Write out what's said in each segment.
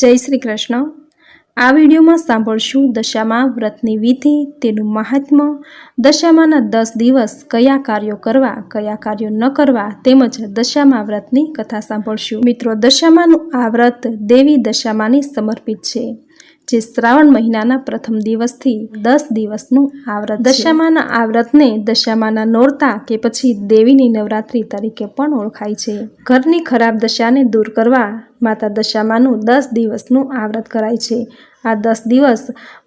જય શ્રી કૃષ્ણ। આ વિડીયોમાં સાંભળશું દશામાં વ્રતની વિધિ, તેનું મહાત્મ્ય, દશામાના 10 દિવસ કયા કાર્યો કરવા, કયા કાર્યો ન કરવા, તેમજ દશામા વ્રતની કથા સાંભળશું। મિત્રો, દશામાનું આ વ્રત દેવી દશામાને સમર્પિત છે, જે શ્રાવણ મહિનાના પ્રથમ દિવસથી 10 દિવસનું આ વ્રત છે। દશામાના આ વ્રતને દશામાના નોરતા કે પછી દેવીની નવરાત્રિ તરીકે પણ ઓળખાય છે। ઘરની ખરાબ દશાને દૂર કરવા માતા દશામાનું 10 દિવસનું આ વ્રત કરાય છે। આ 10 દિવસ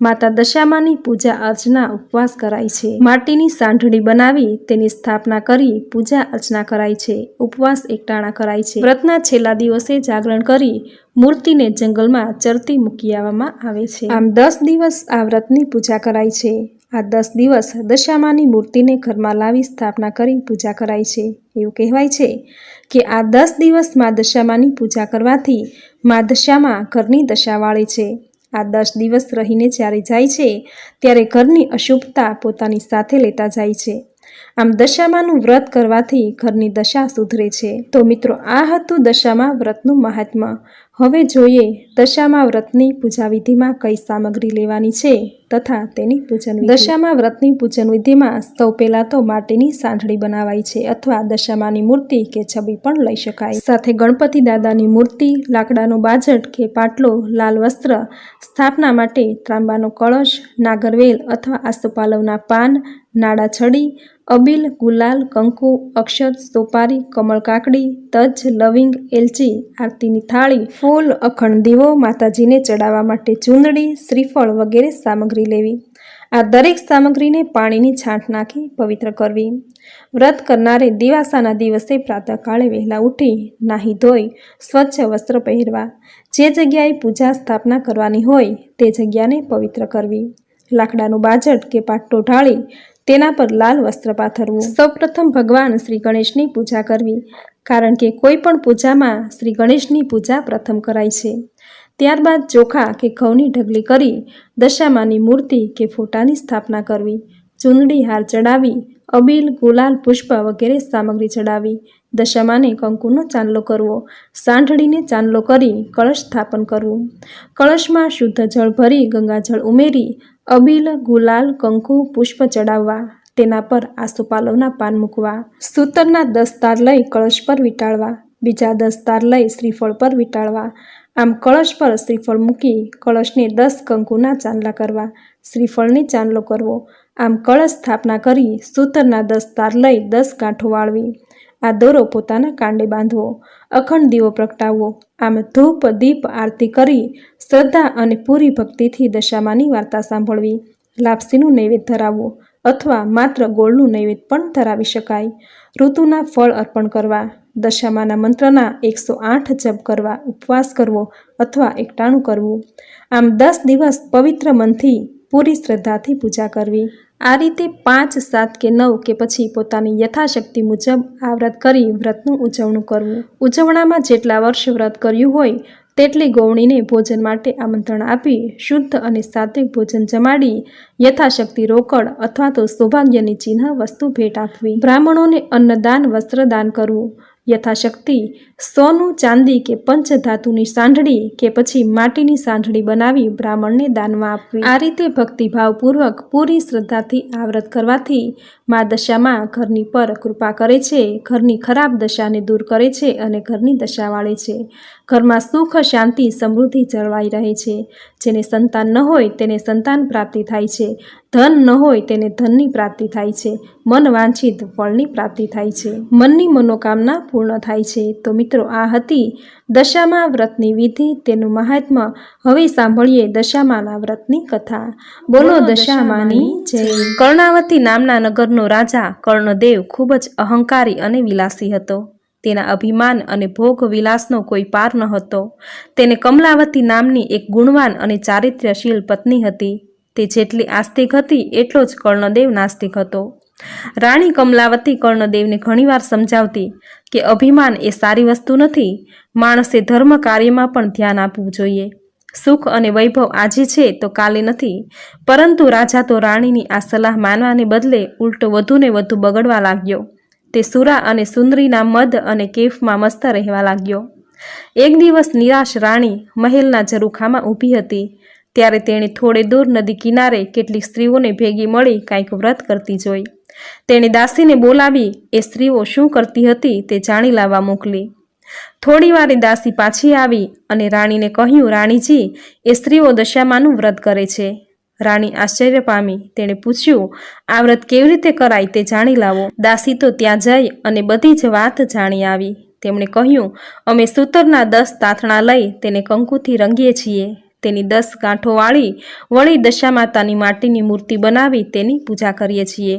માતા દશામાની પૂજા અર્ચના ઉપવાસ કરાય છે। માટીની સાંઢળી બનાવી તેની સ્થાપના કરી પૂજા અર્ચના કરાય છે। ઉપવાસ એકટાણા કરાય છે। વ્રતના છેલ્લા દિવસે જાગરણ કરી મૂર્તિને જંગલમાં ચરતી મૂકી આવવામાં આવે છે। આમ 10 દિવસ આ વ્રતની પૂજા કરાય છે। આ 10 દિવસ દશામાની મૂર્તિને ઘરમાં લાવી સ્થાપના કરી પૂજા કરાય છે। એવું કહેવાય છે કે આ 10 દિવસ મા દશામાની પૂજા કરવાથી મા દશામા ઘરની દશા વાળે છે। આ 10 દિવસ રહીને જ્યારે જાય છે ત્યારે ઘરની અશુભતા પોતાની સાથે લેતા જાય છે। આમ દશામાનું વ્રત કરવાથી ઘરની દશા સુધરે છે। તો મિત્રો, આ હતું દશામા વ્રતનું મહાત્મ્ય। હવે જોઈએ દશામા વ્રતની પૂજા વિધિમાં કઈ સામગ્રી લેવાની છે તથા તેની પૂજન વિધિ। દશામા વ્રતની પૂજન વિધિમાં સૌ પહેલા તો માટીની સાંઢળી બનાવાય છે, અથવા દશામાની મૂર્તિ કે છબી પણ લઈ શકાય। સાથે ગણપતિ દાદાની મૂર્તિ, લાકડાનો બાજટ કે પાટલો, લાલ વસ્ત્ર, સ્થાપના માટે ત્રાંબાનો કળશ, નાગરવેલ અથવા આસોપાલવના પાન, નાડા છડી, અબીલ, ગુલાલ, કંકુ, અક્ષત, સોપારી, કમળ કાકડી, તજ, લવિંગ, એલચી, આરતીની થાળી, ફૂલ, અખંડ દીવો, માતાજીને ચડાવવા માટે ચૂંદડી, શ્રીફળ વગેરે સામગ્રી લેવી। આ દરેક સામગ્રીને પાણીની છાંટ નાખી પવિત્ર કરવી। વ્રત કરનારે દિવાસાના દિવસે પ્રાતઃકાળે વહેલા ઉઠી નાહી ધોઈ સ્વચ્છ વસ્ત્ર પહેરવા। જે જગ્યાએ પૂજા સ્થાપના કરવાની હોય તે જગ્યાને પવિત્ર કરવી। લાકડાનું બાજટ કે પાટલો ઢાળી તેના પર લાલ વસ્ત્ર પાથરવું। સૌપ્રથમ ભગવાન શ્રી ગણેશની પૂજા કરવી, કારણ કે કોઈ પણ પૂજામાં શ્રી ગણેશની પૂજા પ્રથમ કરાય છે। ત્યારબાદ ચોખા કે ઘઉંની ઢગલી કરી દશામાની મૂર્તિ કે ફોટાની સ્થાપના કરવી। ચૂંદડી, હાર ચડાવી, અબીલ, ગુલાલ, પુષ્પ વગેરે સામગ્રી ચડાવી દશામાને કંકુનો ચાંદલો કરવો। સાંઢળીને ચાંદલો કરી કળશ સ્થાપન કરવું। કળશમાં શુદ્ધ જળ ભરી ગંગાજળ ઉમેરી અબીલ, ગુલાલ, કંકુ, પુષ્પ ચડાવવા। તેના પર આસોપાલવના પાન મૂકવા। સૂતરના 10 તાર લઈ કળશ પર વીંટાળવા। બીજા 10 તાર લઈ શ્રીફળ પર વીંટાળવા। આમ કળશ પર શ્રીફળ મૂકી કળશને 10 કંકુના ચાંદલા કરવા। શ્રીફળને ચાંદલો કરવો। આમ કળશ સ્થાપના કરી સૂતરના 10 તાર લઈ 10 ગાંઠો વાળવી। આ દોરો પોતાના કાંડે બાંધવો। અખંડ દીવો પ્રગટાવવો। આમ ધૂપ, દીપ, આરતી કરી શ્રદ્ધા અને પૂરી ભક્તિથી દશામાની વાર્તા સાંભળવી। લાપસીનું નૈવેદ્ય ધરાવવું અથવા માત્ર ગોળનું નૈવેદ્ય પણ ધરાવી શકાય। ઋતુના ફળ અર્પણ કરવા। દશામાના મંત્રના 108 જપ કરવા। ઉપવાસ કરવો અથવા એકટાણું કરવું। આમ 10 દિવસ પવિત્ર મનથી પૂરી શ્રદ્ધાથી પૂજા કરવી। આ રીતે 5, 7 કે 9 કે પછી પોતાની યથાશક્તિ મુજબ આ વ્રત કરી વ્રતનું ઉજવણું કરવું। ઉજવણામાં જેટલા વર્ષ વ્રત કર્યું હોય તેટલી ગૌણીને ભોજન માટે આમંત્રણ આપી શુદ્ધ અને સાત્વિક ભોજન જમાડી યથાશક્તિ રોકડ અથવા તો સૌભાગ્યની ચિહ્ન વસ્તુ ભેટ આપવી। બ્રાહ્મણોને અન્નદાન, વસ્ત્રદાન કરવું। યથાશક્તિ સોનું, ચાંદી કે પંચધાતુની સાંઢળી કે પછી માટીની સાંઢળી બનાવી બ્રાહ્મણને દાનમાં આપવી। આ રીતે ભક્તિભાવપૂર્વક પૂરી શ્રદ્ધાથી આ વ્રત કરવાથી મા દશામાં ઘરની પર કૃપા કરે છે, ઘરની ખરાબ દશાને દૂર કરે છે અને ઘરની દશા વાળે છે। ઘરમાં સુખ, શાંતિ, સમૃદ્ધિ જળવાઈ રહે છે। જેને સંતાન ન હોય તેને સંતાન પ્રાપ્તિ થાય છે। ધન ન હોય તેને ધનની પ્રાપ્તિ થાય છે। મન વાંછિત ફળની પ્રાપ્તિ થાય છે। મનની મનોકામના પૂર્ણ થાય છે। તો મિત્રો, આ હતી દશામા વ્રતની વિધિ, તેનું મહાત્મ્ય। હવે સાંભળીએ દશામાના વ્રતની કથા। બોલો દશામાની જય। કર્ણાવતી નામના નગરનો રાજા કર્ણદેવ ખૂબ જ અહંકારી અને વિલાસી હતો। તેના અભિમાન અને ભોગ વિલાસનો કોઈ પાર ન હતો। તેને કમલાવતી નામની એક ગુણવાન અને ચારિત્ર્યશીલ પત્ની હતી। તે જેટલી આસ્તિક હતી એટલો જ કર્ણદેવ નાસ્તિક હતો। રાણી કમલાવતી કર્ણદેવને ઘણીવાર સમજાવતી કે અભિમાન એ સારી વસ્તુ નથી। માણસે ધર્મ કાર્યમાં પણ ધ્યાન આપવું જોઈએ। સુખ અને વૈભવ આજે છે તો કાલે નથી। પરંતુ રાજા તો રાણીની આ સલાહ માનવાને બદલે ઉલટો વધુને વધુ બગડવા લાગ્યો। તે સુરા અને સુંદરીના મદ અને કેફમાં મસ્ત રહેવા લાગ્યો। એક દિવસ નિરાશ રાણી મહેલના ઝરૂખામાં ઊભી હતી ત્યારે તેણે થોડે દૂર નદી કિનારે કેટલીક સ્ત્રીઓને ભેગી મળી કાંઈક વ્રત કરતી જોઈ. તેણે દાસીને બોલાવી એ સ્ત્રીઓ શું કરતી હતી તે જાણી લાવવા મોકલી. થોડી વારે દાસી પાછી આવી અને રાણીને કહ્યું, રાણીજી, એ સ્ત્રીઓ દશામાનું વ્રત કરે છે. રાણી આશ્ચર્ય પામી. તેણે પૂછ્યું, આ વ્રત કેવી રીતે કરાય તે જાણી લાવો. દાસી તો ત્યાં જઈ અને બધી જ વાત જાણી આવી. તેમણે કહ્યું, અમે સૂતરના 10 તાંતણા લઈ તેને કંકુથી રંગીએ છીએ. તેની 10 ગાંઠો વાળી વળી દશામાતાની માટીની મૂર્તિ બનાવી તેની પૂજા કરીએ છીએ.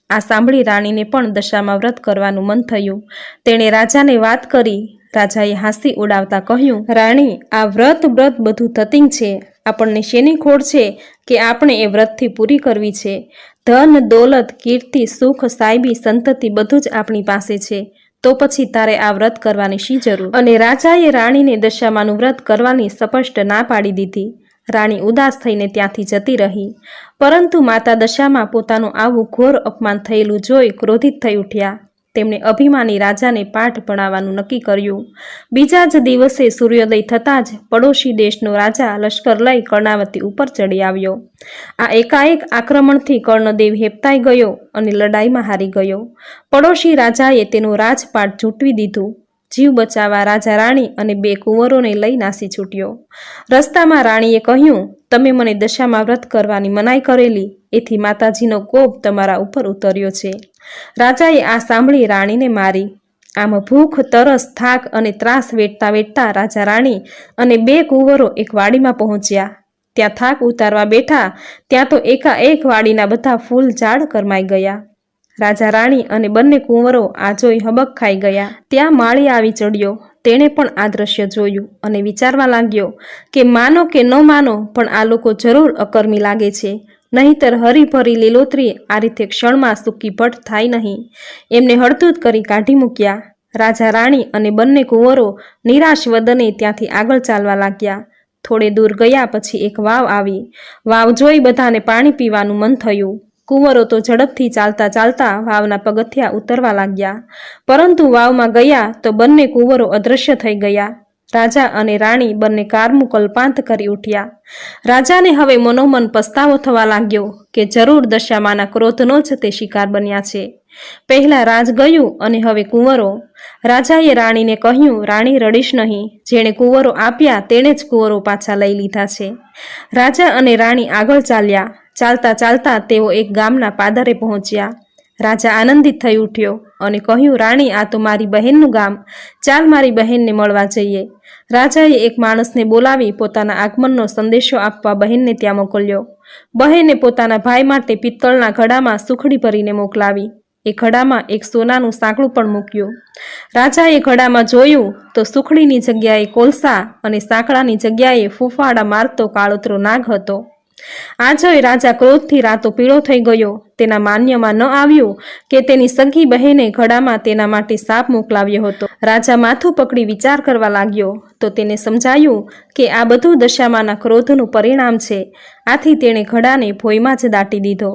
આ સાંભળી રાણીને પણ દશામાં વ્રત કરવાનું મન થયું. તેણે રાજાને વાત કરી. રાજાએ હાંસી ઉડાવતા કહ્યું, રાણી, આ વ્રત બધું તતિંગ છે. આપણને શેની ખોડ છે કે આપણે એ વ્રતથી પૂરી કરવી છે. ધન, દોલત, કીર્તિ, સુખ, સાહેબી, સંતતિ બધું જ આપણી પાસે છે. તો પછી તારે આ વ્રત કરવાની શી જરૂર? અને રાજાએ રાણીને દશામાનું વ્રત કરવાની સ્પષ્ટ ના પાડી દીધી. રાણી ઉદાસ થઈને ત્યાંથી જતી રહી. પરંતુ માતા દશામાં પોતાનું આવું ઘોર અપમાન થયેલું જોઈ ક્રોધિત થઈ ઉઠ્યા. તેમણે અભિમાની રાજાને પાઠ ભણાવવાનું નક્કી કર્યું. બીજા જ દિવસે સૂર્યોદય થતાં જ પડોશી દેશનો રાજા લશ્કર લઈ કર્ણાવતી ઉપર ચડી આવ્યો. આ એકાએક આક્રમણથી કર્ણદેવ હેપતાઈ ગયો અને લડાઈમાં હારી ગયો. પડોશી રાજાએ તેનું રાજપાટ ઝૂંટવી દીધું. જીવ બચાવવા રાજા રાણી અને 2 કુંવરોને લઈ નાસી છૂટ્યો. રસ્તામાં રાણીએ કહ્યું, તમે મને દશામાં વ્રત કરવાની મનાઈ કરેલી, એથી માતાજીનો કોપ તમારા ઉપર ઉતર્યો છે. રાજાએ આ સાંભળી રાણીને મારી. આમ ભૂખ, તરસ, થાક અને ત્રાસ વેઠતા વેઠતા રાજા રાણી અને 2 કુંવરો એક વાડીમાં પહોંચ્યા. ત્યાં થાક ઉતારવા બેઠા ત્યાં તો એકાએક વાડીના બધા ફૂલ ઝાડ કરમાઈ ગયા. રાજા રાણી અને બંને કુંવરો આ જોઈ હબક ખાઈ ગયા. ત્યાં માળી આવી ચડ્યો. તેણે પણ આ દ્રશ્ય જોયું અને વિચારવા લાગ્યો કે માનો કે ન માનો પણ આ લોકો જરૂર અકર્મી લાગે છે. નહીંતર હરીભરી લીલોતરી આ રીતે ક્ષણમાં સૂકી ભટ્ટ થાય નહીં. એમને હળધૂત કરી કાઢી મૂક્યા. રાજા રાણી અને બંને કુંવરો નિરાશ વદને ત્યાંથી આગળ ચાલવા લાગ્યા. થોડે દૂર ગયા પછી એક વાવ આવી. વાવ જોઈ બધાને પાણી પીવાનું મન થયું. કુંવરો તો ઝડપથી ચાલતા ચાલતા વાવના પગથિયા ઉતરવા લાગ્યા. પરંતુ વાવમાં ગયા તો બંને કુંવરો અદૃશ્ય થઈ ગયા. રાજા અને રાણી બંને કારમું કલ્પાંત કરી ઉઠ્યા. રાજાને હવે મનોમન પસ્તાવો થવા લાગ્યો કે જરૂર દશામાના ક્રોધનો જ તે શિકાર બન્યા છે. પહેલા રાજ ગયું અને હવે કુંવરો. રાજાએ રાણીને કહ્યું, રાણી, રડીશ નહીં. જેણે કુંવરો આપ્યા તેણે જ કુંવરો પાછા લઈ લીધા છે. રાજા અને રાણી આગળ ચાલ્યા. ચાલતા ચાલતા તેઓ એક ગામના પાદરે પહોંચ્યા. રાજા આનંદિત થઈ ઉઠ્યો અને કહ્યું, રાણી, આ તો મારી બહેનનું ગામ. ચાલ મારી બહેનને મળવા જઈએ. રાજાએ એક માણસને બોલાવી પોતાના આગમનનો સંદેશો આપવા બહેનને ત્યાં મોકલ્યો. બહેને પોતાના ભાઈ માટે પિત્તળના ઘડામાં સુખડી ભરીને મોકલાવી. એ ઘડામાં એક સોનાનું સાંકળું પણ મૂક્યું. રાજાએ ઘડામાં જોયું તો સુખડીની જગ્યાએ કોલસા અને સાંકળાની જગ્યાએ ફૂફાડા મારતો કાળોતરો નાગ હતો. આ જોઈ રાજા ક્રોધથી રાતો પીળો થઈ ગયો. તેના માન્યમાં ન આવ્યું કે તેની સગી બહેને ઘડામાં તેના માટે સાપ મોકલાવ્યો હતો. રાજા માથું પકડી વિચાર કરવા લાગ્યો તો તેને સમજાયું કે આ બધું દશામાના ક્રોધનું પરિણામ છે. આથી તેણે ઘડાને ભોંયમાં જ દાટી દીધો.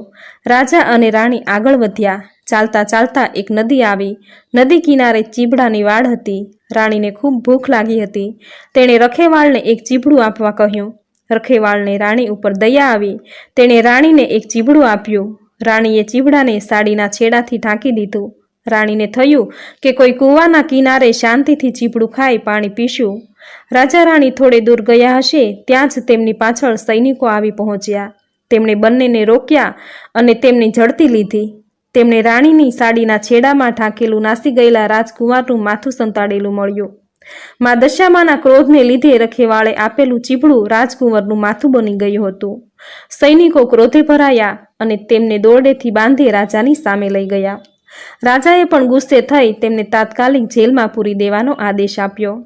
રાજા અને રાણી આગળ વધ્યા. ચાલતા ચાલતા એક નદી આવી. નદી કિનારે ચીબડાની વાડ હતી. રાણીને ખૂબ ભૂખ લાગી હતી. તેણે રખેવાળને એક ચીબડું આપવા કહ્યું. રખેવાળને રાણી ઉપર દયા આવી. તેણે રાણીને એક ચીબડું આપ્યું. રાણીએ ચીબડાને સાડીના છેડાથી ઢાંકી દીધું. રાણીને થયું કે કોઈ કૂવાના કિનારે શાંતિથી ચીબડું ખાઈ પાણી પીશું. રાજા રાણી થોડે દૂર ગયા હશે ત્યાં જ તેમની પાછળ સૈનિકો આવી પહોંચ્યા. તેમણે બંનેને રોક્યા અને તેમની ઝડપી લીધી. તેમણે રાણીની સાડીના છેડામાં ઢાંકેલું નાસી ગયેલા રાજકુમારનું માથું સંતાડેલું મળ્યું. માં દશામાના ક્રોધને લીધે રખેવાળે આપેલું ચીબડું રાજકુંવરનું માથું બની ગયું હતું. સૈનિકો ક્રોધે ભરાયા અને તેમને દોરડેથી બાંધી રાજાની સામે લઈ ગયા. રાજાએ પણ ગુસ્સે થઈ તેમને તાત્કાલિક જેલમાં પૂરી દેવાનો આદેશ આપ્યો.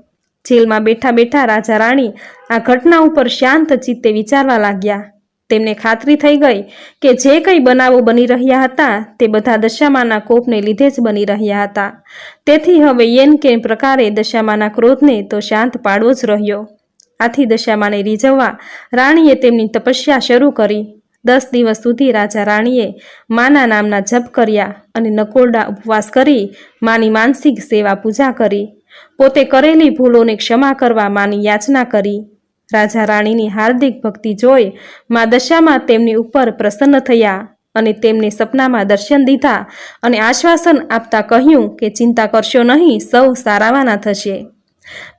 જેલમાં બેઠા બેઠા રાજા રાણી આ ઘટના ઉપર શાંત ચિત્તે વિચારવા લાગ્યા. તેમને ખાતરી થઈ ગઈ કે જે કંઈ બનાવો બની રહ્યા હતા તે બધા દશામાના કોપને લીધે જ બની રહ્યા હતા. તેથી હવે યેન કે પ્રકારે દશામાના ક્રોધને તો શાંત પાડવો જ રહ્યો. આથી દશામાને રીઝવવા રાણીએ તેમની તપસ્યા શરૂ કરી. 10 દિવસ સુધી રાજા રાણીએ માના નામના જપ કર્યા અને નકોરડા ઉપવાસ કરી માની માનસિક સેવા પૂજા કરી. પોતે કરેલી ભૂલોને ક્ષમા કરવા માની યાચના કરી. રાજા રાણીની હાર્દિક ભક્તિ જોઈ મા દશામાં તેમની ઉપર પ્રસન્ન થયા અને તેમને સપનામાં દર્શન દીધા અને આશ્વાસન આપતા કહ્યું કે ચિંતા કરશો નહીં, સૌ સારાવાના થશે.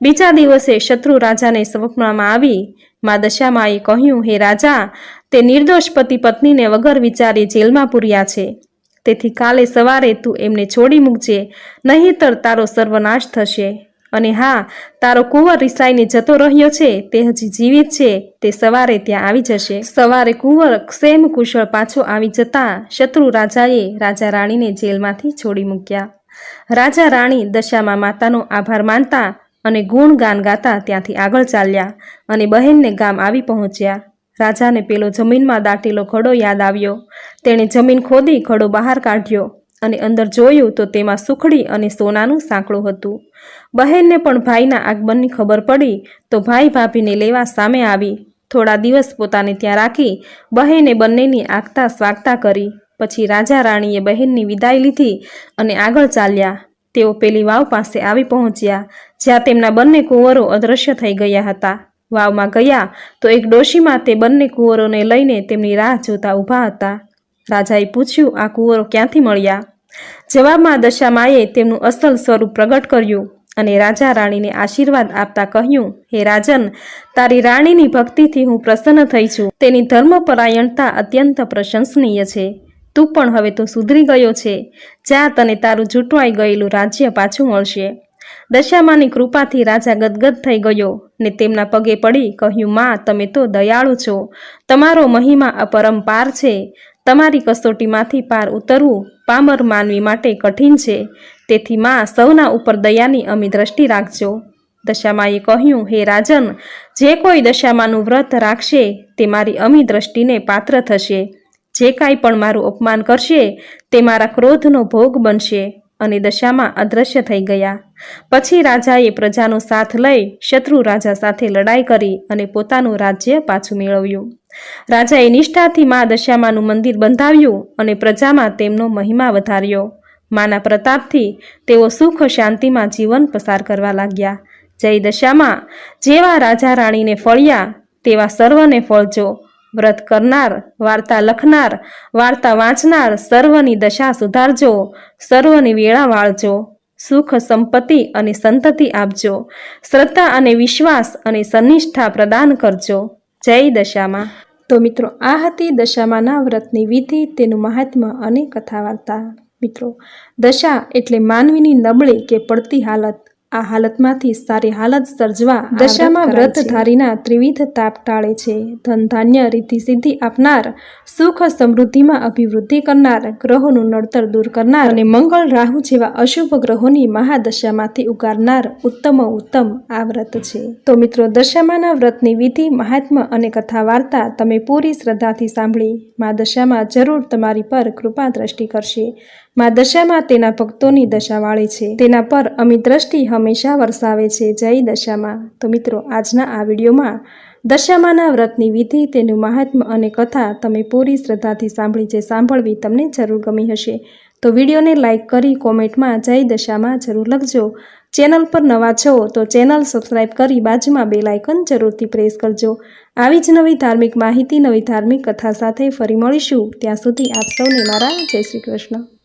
બીજા દિવસે શત્રુ રાજાને સ્વપ્નમાં આવી મા દશામાએ કહ્યું, હે રાજા, તે નિર્દોષ પતિ પત્નીને વગર વિચારે જેલમાં પૂર્યા છે. તેથી કાલે સવારે તું એમને છોડી મૂકજે, નહીંતર તારો સર્વનાશ થશે. અને હા, તારો કુંવર રિસાઈને જતો રહ્યો છે તે હજી જીવિત છે, તે સવારે ત્યાં આવી જશે. સવારે કુંવર ક્ષેમ કુશળ પાછો આવી જતા શત્રુ રાજાએ રાજા રાણીને જેલમાંથી છોડી મૂક્યા. રાજા રાણી દશામાં માતાનો આભાર માનતા અને ગુણગાન ગાતા ત્યાંથી આગળ ચાલ્યા અને બહેનને ગામ આવી પહોંચ્યા. રાજાને પેલો જમીનમાં દાટેલો ઘડો યાદ આવ્યો. તેણે જમીન ખોદી ઘડો બહાર કાઢ્યો અને અંદર જોયું તો તેમાં સુખડી અને સોનાનું સાંકળું હતું. બહેનને પણ ભાઈના આગમનની ખબર પડી તો ભાઈ ભાભીને લેવા સામે આવી. થોડા દિવસ પોતાને ત્યાં રાખી બહેને બંનેની આગતા સ્વાગતા કરી. પછી રાજા રાણીએ બહેનની વિદાય લીધી અને આગળ ચાલ્યા. તેઓ પેલી વાવ પાસે આવી પહોંચ્યા જ્યાં તેમના બંને કુંવરો અદૃશ્ય થઈ ગયા હતા. વાવમાં ગયા તો એક ડોશીમાં તે બંને કુંવરોને લઈને તેમની રાહ જોતા ઊભા હતા. રાજાએ પૂછ્યું, આ કુંવરો ક્યાંથી મળ્યા? જવાબમાં દશામાએ તેમનું અસલ સ્વરૂપ પ્રગટ કર્યું અને રાજા રાણીને આશીર્વાદ આપતા કહ્યું, હે રાજન, તારી રાણીની ભક્તિથી હું પ્રસન્ન થઈ છું. તેની ધર્મપરાયણતા અત્યંત પ્રશંસનીય છે. તું પણ હવે તો સુધરી ગયો છે. જ્યાં તને તારું જૂટવાઈ ગયેલું રાજ્ય પાછું મળશે. દશામાની કૃપાથી રાજા ગદગદ થઈ ગયો ને તેમના પગે પડી કહ્યું, માં, તમે તો દયાળુ છો. તમારો મહિમા અપરંપાર છે. તમારી કસોટીમાંથી પાર ઉતરવું પામર માનવી માટે કઠિન છે. તેથી માં, સૌના ઉપર દયાની અમી દ્રષ્ટિ રાખજો. દશામાએ કહ્યું, હે રાજન, જે કોઈ દશામાનું વ્રત રાખશે તે મારી અમી દ્રષ્ટિને પાત્ર થશે. જે કાંઈ પણ મારું અપમાન કરશે તે મારા ક્રોધનો ભોગ બનશે. અને દશામાં અદૃશ્ય થઈ ગયા. પછી રાજાએ પ્રજાનો સાથ લઈ શત્રુ રાજા સાથે લડાઈ કરી અને પોતાનું રાજ્ય પાછું મેળવ્યું. રાજાએ નિષ્ઠાથી મા દશામાનું મંદિર બંધાવ્યું અને પ્રજામાં તેમનો મહિમા વધાર્યો. માના પ્રતાપથી તેઓ સુખ શાંતિમાં જીવન પસાર કરવા લાગ્યા. જય દશામાં. જેવા રાજા રાણીને ફળ્યા તેવા સર્વને ફળજો. વ્રત કરનાર, વાર્તા લખનાર, વાર્તા વાંચનાર સર્વની દશા સુધારજો, સર્વની વેળા વાળજો. સુખ, સંપત્તિ અને સંતતિ આપજો. શ્રદ્ધા અને વિશ્વાસ અને સનિષ્ઠા પ્રદાન કરજો. જય દશામાં. તો મિત્રો, આ હતી દશામાના વ્રતની વિધિ, તેનું મહાત્મ્ય અને કથા વાર્તા. મિત્રો, દશા એટલે માનવીની નબળી કે પડતી હાલત. આ હાલતમાંથી સારી હાલત સર્જવા દશામાં વ્રતધારીના ત્રિવિધ તાપ ટાળે છે. ધન ધાન્ય રીતિ સિદ્ધિ આપનાર, સુખ સમૃદ્ધિમાં અભિવૃદ્ધિ કરનાર, ગ્રહોનું નડતર દૂર કરનાર અને મંગળ રાહુ જેવા અશુભ ગ્રહોની મહાદશામાંથી ઉગારનાર ઉત્તમ આ વ્રત છે. તો મિત્રો, દશામાના વ્રતની વિધિ, મહાત્મ્ય અને કથા વાર્તા તમે પૂરી શ્રદ્ધાથી સાંભળી. મા દશામાં જરૂર તમારી પર કૃપા દ્રષ્ટિ કરશે. મા દશામાં તેના ભક્તોની દશા વાળે છે. તેના પર અમી દ્રષ્ટિ હંમેશા વરસાવે છે. જય દશામાં. તો મિત્રો, આજના આ વિડીયોમાં દશામાના વ્રતની વિધિ, તેનું મહાત્મ્ય અને કથા તમે પૂરી શ્રદ્ધાથી સાંભળી. જે સાંભળવી તમને જરૂર ગમી હશે તો વિડીયોને લાઇક કરી કોમેન્ટમાં જય દશામાં જરૂર લખજો. ચેનલ પર નવા છો તો ચેનલ સબસ્ક્રાઈબ કરી બાજુમાં બેલ આઇકન જરૂરથી પ્રેસ કરજો. આવી જ નવી ધાર્મિક માહિતી, નવી ધાર્મિક કથા સાથે ફરી મળીશું. ત્યાં સુધી આપ સૌને મારા જય શ્રી કૃષ્ણ.